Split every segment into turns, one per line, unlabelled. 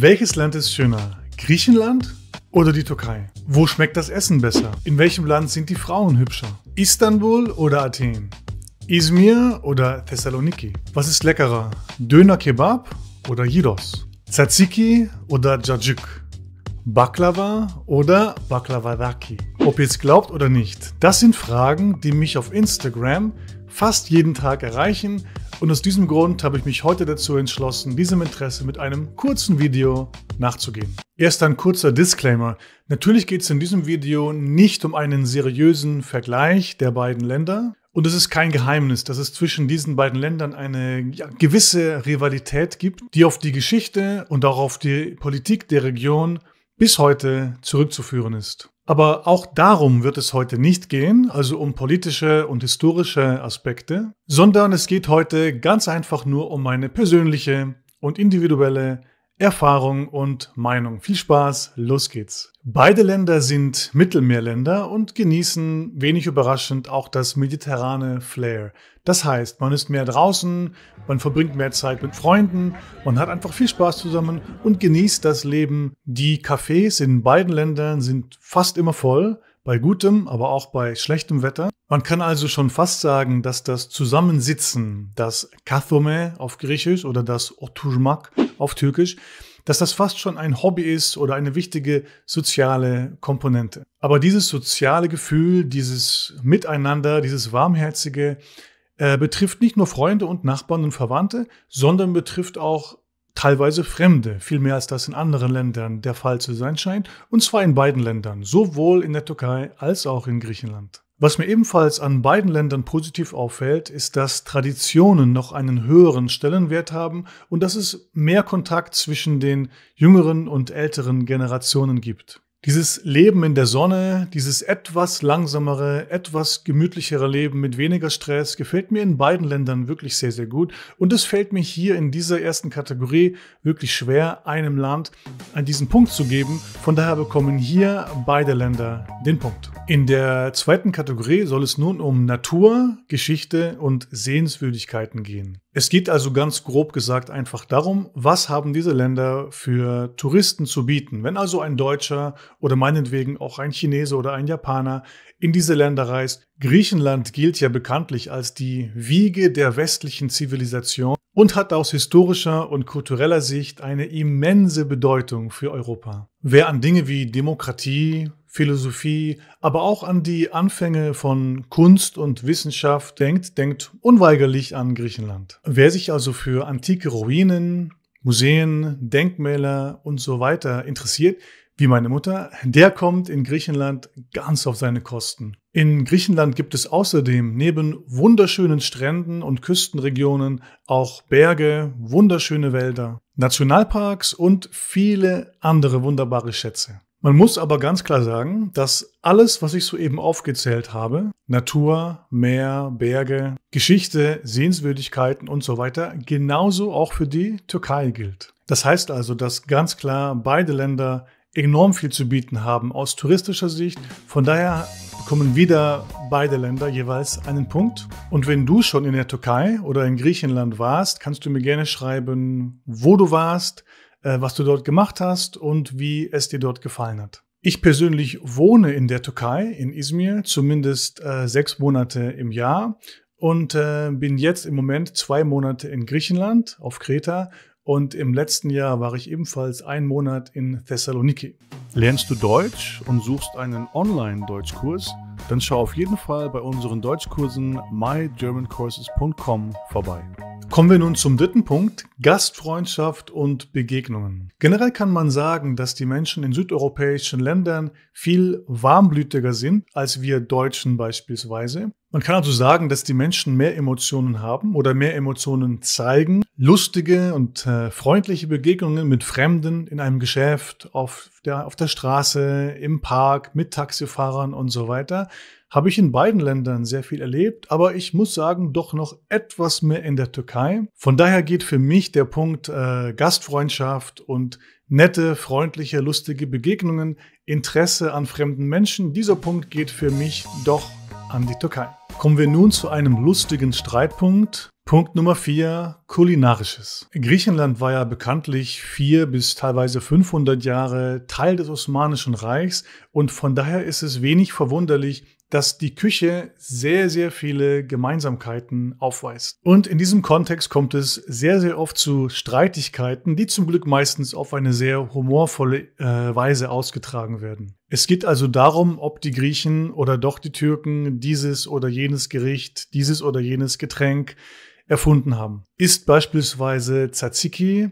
Welches Land ist schöner? Griechenland oder die Türkei? Wo schmeckt das Essen besser? In welchem Land sind die Frauen hübscher? Istanbul oder Athen? Izmir oder Thessaloniki? Was ist leckerer? Döner Kebab oder Gyros? Tzatziki oder Cacık? Baklava oder Baklavadaki? Ob ihr es glaubt oder nicht, das sind Fragen, die mich auf Instagram fast jeden Tag erreichen, und aus diesem Grund habe ich mich heute dazu entschlossen, diesem Interesse mit einem kurzen Video nachzugehen. Erst ein kurzer Disclaimer. Natürlich geht es in diesem Video nicht um einen seriösen Vergleich der beiden Länder. Und es ist kein Geheimnis, dass es zwischen diesen beiden Ländern eine gewisse Rivalität gibt, die auf die Geschichte und auch auf die Politik der Region bis heute zurückzuführen ist. Aber auch darum wird es heute nicht gehen, also um politische und historische Aspekte, sondern es geht heute ganz einfach nur um meine persönliche und individuelle Erfahrung und Meinung. Viel Spaß, los geht's. Beide Länder sind Mittelmeerländer und genießen wenig überraschend auch das mediterrane Flair. Das heißt, man ist mehr draußen, man verbringt mehr Zeit mit Freunden, man hat einfach viel Spaß zusammen und genießt das Leben. Die Cafés in beiden Ländern sind fast immer voll, bei gutem, aber auch bei schlechtem Wetter. Man kann also schon fast sagen, dass das Zusammensitzen, das Kathome auf Griechisch oder das Oturmak auf Türkisch, dass das fast schon ein Hobby ist oder eine wichtige soziale Komponente. Aber dieses soziale Gefühl, dieses Miteinander, dieses Warmherzige, betrifft nicht nur Freunde und Nachbarn und Verwandte, sondern betrifft auch teilweise Fremde, viel mehr als das in anderen Ländern der Fall zu sein scheint, und zwar in beiden Ländern, sowohl in der Türkei als auch in Griechenland. Was mir ebenfalls an beiden Ländern positiv auffällt, ist, dass Traditionen noch einen höheren Stellenwert haben und dass es mehr Kontakt zwischen den jüngeren und älteren Generationen gibt. Dieses Leben in der Sonne, dieses etwas langsamere, etwas gemütlichere Leben mit weniger Stress gefällt mir in beiden Ländern wirklich sehr, sehr gut. Und es fällt mir hier in dieser ersten Kategorie wirklich schwer, einem Land an diesen Punkt zu geben. Von daher bekommen hier beide Länder den Punkt. In der zweiten Kategorie soll es nun um Natur, Geschichte und Sehenswürdigkeiten gehen. Es geht also ganz grob gesagt einfach darum, was haben diese Länder für Touristen zu bieten. Wenn also ein Deutscher oder meinetwegen auch ein Chinese oder ein Japaner in diese Länder reist. Griechenland gilt ja bekanntlich als die Wiege der westlichen Zivilisation und hat aus historischer und kultureller Sicht eine immense Bedeutung für Europa. Wer an Dinge wie Demokratie, Philosophie, aber auch an die Anfänge von Kunst und Wissenschaft denkt unweigerlich an Griechenland. Wer sich also für antike Ruinen, Museen, Denkmäler und so weiter interessiert, wie meine Mutter, der kommt in Griechenland ganz auf seine Kosten. In Griechenland gibt es außerdem neben wunderschönen Stränden und Küstenregionen auch Berge, wunderschöne Wälder, Nationalparks und viele andere wunderbare Schätze. Man muss aber ganz klar sagen, dass alles, was ich soeben aufgezählt habe, Natur, Meer, Berge, Geschichte, Sehenswürdigkeiten und so weiter, genauso auch für die Türkei gilt. Das heißt also, dass ganz klar beide Länder enorm viel zu bieten haben aus touristischer Sicht. Von daher bekommen wieder beide Länder jeweils einen Punkt. Und wenn du schon in der Türkei oder in Griechenland warst, kannst du mir gerne schreiben, wo du warst, was du dort gemacht hast und wie es dir dort gefallen hat. Ich persönlich wohne in der Türkei, in Izmir, zumindest 6 Monate im Jahr und bin jetzt im Moment 2 Monate in Griechenland auf Kreta. Und im letzten Jahr war ich ebenfalls 1 Monat in Thessaloniki. Lernst du Deutsch und suchst einen Online-Deutschkurs? Dann schau auf jeden Fall bei unseren Deutschkursen mygermancourses.com vorbei. Kommen wir nun zum dritten Punkt, Gastfreundschaft und Begegnungen. Generell kann man sagen, dass die Menschen in südeuropäischen Ländern viel warmblütiger sind als wir Deutschen beispielsweise. Man kann also sagen, dass die Menschen mehr Emotionen haben oder mehr Emotionen zeigen. Lustige und freundliche Begegnungen mit Fremden in einem Geschäft, auf der Straße, im Park, mit Taxifahrern und so weiter, habe ich in beiden Ländern sehr viel erlebt, aber ich muss sagen, doch noch etwas mehr in der Türkei. Von daher geht für mich der Punkt Gastfreundschaft und nette, freundliche, lustige Begegnungen, Interesse an fremden Menschen. Dieser Punkt geht für mich doch an die Türkei. Kommen wir nun zu einem lustigen Streitpunkt. Punkt Nummer 4, Kulinarisches. Griechenland war ja bekanntlich 400 bis teilweise 500 Jahre Teil des Osmanischen Reichs und von daher ist es wenig verwunderlich, dass die Küche sehr, sehr viele Gemeinsamkeiten aufweist. Und in diesem Kontext kommt es sehr, sehr oft zu Streitigkeiten, die zum Glück meistens auf eine sehr humorvolle Weise ausgetragen werden. Es geht also darum, ob die Griechen oder doch die Türken dieses oder jenes Gericht, dieses oder jenes Getränk erfunden haben. Ist beispielsweise Tzatziki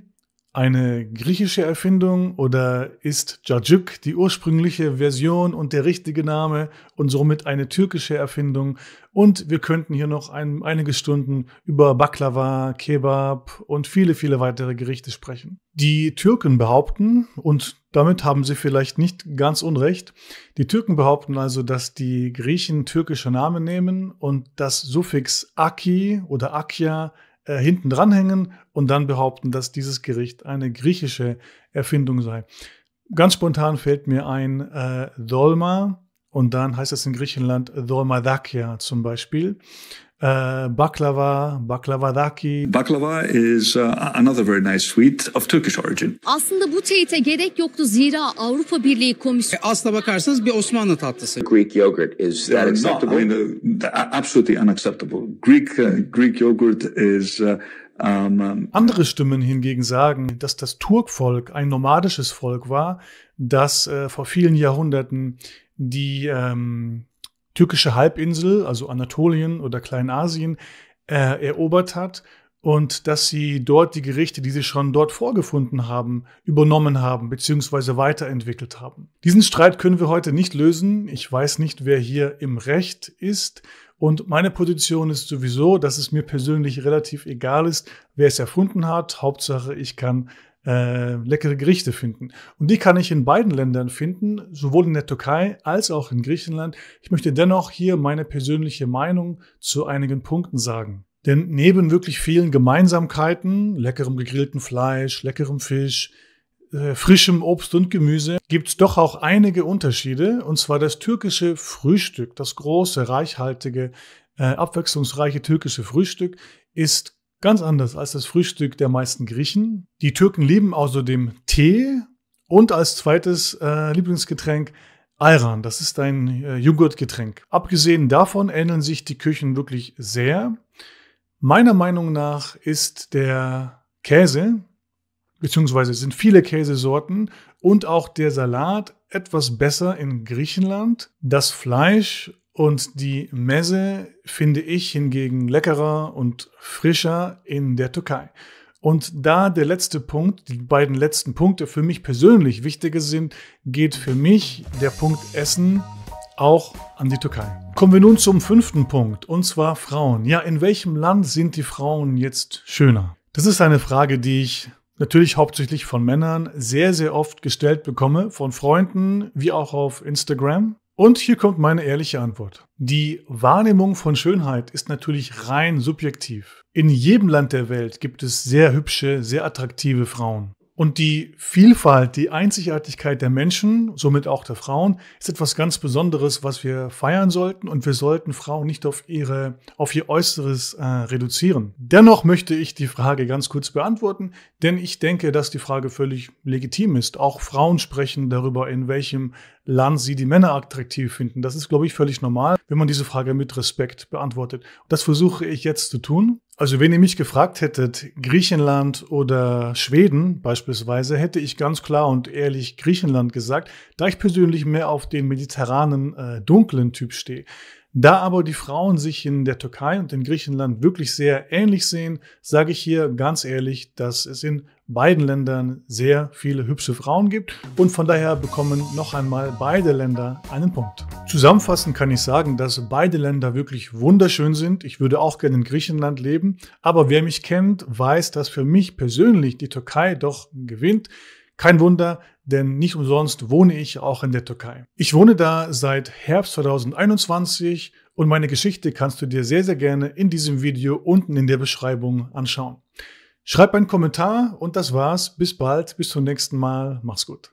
eine griechische Erfindung oder ist Cacık die ursprüngliche Version und der richtige Name und somit eine türkische Erfindung? Und wir könnten hier noch einige Stunden über Baklava, Kebab und viele, viele weitere Gerichte sprechen. Die Türken behaupten, und damit haben sie vielleicht nicht ganz unrecht, die Türken behaupten also, dass die Griechen türkische Namen nehmen und das Suffix Aki oder Akia hinten dranhängen und dann behaupten, dass dieses Gericht eine griechische Erfindung sei. Ganz spontan fällt mir ein Dolma und dann heißt es in Griechenland Dolmadakia zum Beispiel. Baklava, Baklavadaki.
Baklava is another very nice sweet of Turkish origin.
Aslında bu teyite gerek yoktu zira Avrupa Birliği Komisyonu.
Aslına bakarsanız bir Osmanlı tatlısı.
Greek yogurt, is that acceptable?
Absolutely unacceptable. Greek yogurt is
Andere Stimmen hingegen sagen, dass das Turkvolk ein nomadisches Volk war, das vor vielen Jahrhunderten die türkische Halbinsel, also Anatolien oder Kleinasien, erobert hat und dass sie dort die Gerichte, die sie schon dort vorgefunden haben, übernommen haben bzw. weiterentwickelt haben. Diesen Streit können wir heute nicht lösen. Ich weiß nicht, wer hier im Recht ist. Und meine Position ist sowieso, dass es mir persönlich relativ egal ist, wer es erfunden hat. Hauptsache, ich kann leckere Gerichte finden. Und die kann ich in beiden Ländern finden, sowohl in der Türkei als auch in Griechenland. Ich möchte dennoch hier meine persönliche Meinung zu einigen Punkten sagen. Denn neben wirklich vielen Gemeinsamkeiten, leckerem gegrillten Fleisch, leckerem Fisch, frischem Obst und Gemüse, gibt es doch auch einige Unterschiede. Und zwar das türkische Frühstück, das große, reichhaltige, abwechslungsreiche türkische Frühstück ist ganz anders als das Frühstück der meisten Griechen. Die Türken lieben außerdem Tee und als zweites Lieblingsgetränk Ayran. Das ist ein Joghurtgetränk. Abgesehen davon ähneln sich die Küchen wirklich sehr. Meiner Meinung nach ist der Käse, beziehungsweise sind viele Käsesorten und auch der Salat etwas besser in Griechenland. Das Fleisch und die Meze finde ich hingegen leckerer und frischer in der Türkei. Und da der letzte Punkt, die beiden letzten Punkte für mich persönlich wichtiger sind, geht für mich der Punkt Essen auch an die Türkei. Kommen wir nun zum 5. Punkt, und zwar Frauen. Ja, in welchem Land sind die Frauen jetzt schöner? Das ist eine Frage, die ich natürlich hauptsächlich von Männern sehr, sehr oft gestellt bekomme, von Freunden wie auch auf Instagram. Und hier kommt meine ehrliche Antwort. Die Wahrnehmung von Schönheit ist natürlich rein subjektiv. In jedem Land der Welt gibt es sehr hübsche, sehr attraktive Frauen. Und die Vielfalt, die Einzigartigkeit der Menschen, somit auch der Frauen, ist etwas ganz Besonderes, was wir feiern sollten. Und wir sollten Frauen nicht auf ihr Äußeres reduzieren. Dennoch möchte ich die Frage ganz kurz beantworten, denn ich denke, dass die Frage völlig legitim ist. Auch Frauen sprechen darüber, in welchem Land sie die Männer attraktiv finden. Das ist, glaube ich, völlig normal, wenn man diese Frage mit Respekt beantwortet. Und das versuche ich jetzt zu tun. Also wenn ihr mich gefragt hättet, Griechenland oder Schweden beispielsweise, hätte ich ganz klar und ehrlich Griechenland gesagt, da ich persönlich mehr auf den mediterranen, dunklen Typ stehe. Da aber die Frauen sich in der Türkei und in Griechenland wirklich sehr ähnlich sehen, sage ich hier ganz ehrlich, dass es in beiden Ländern sehr viele hübsche Frauen gibt und von daher bekommen noch einmal beide Länder einen Punkt. Zusammenfassend kann ich sagen, dass beide Länder wirklich wunderschön sind. Ich würde auch gerne in Griechenland leben, aber wer mich kennt, weiß, dass für mich persönlich die Türkei doch gewinnt. Kein Wunder, denn nicht umsonst wohne ich auch in der Türkei. Ich wohne da seit Herbst 2021 und meine Geschichte kannst du dir sehr, sehr gerne in diesem Video unten in der Beschreibung anschauen. Schreib einen Kommentar und das war's. Bis bald, bis zum nächsten Mal. Mach's gut.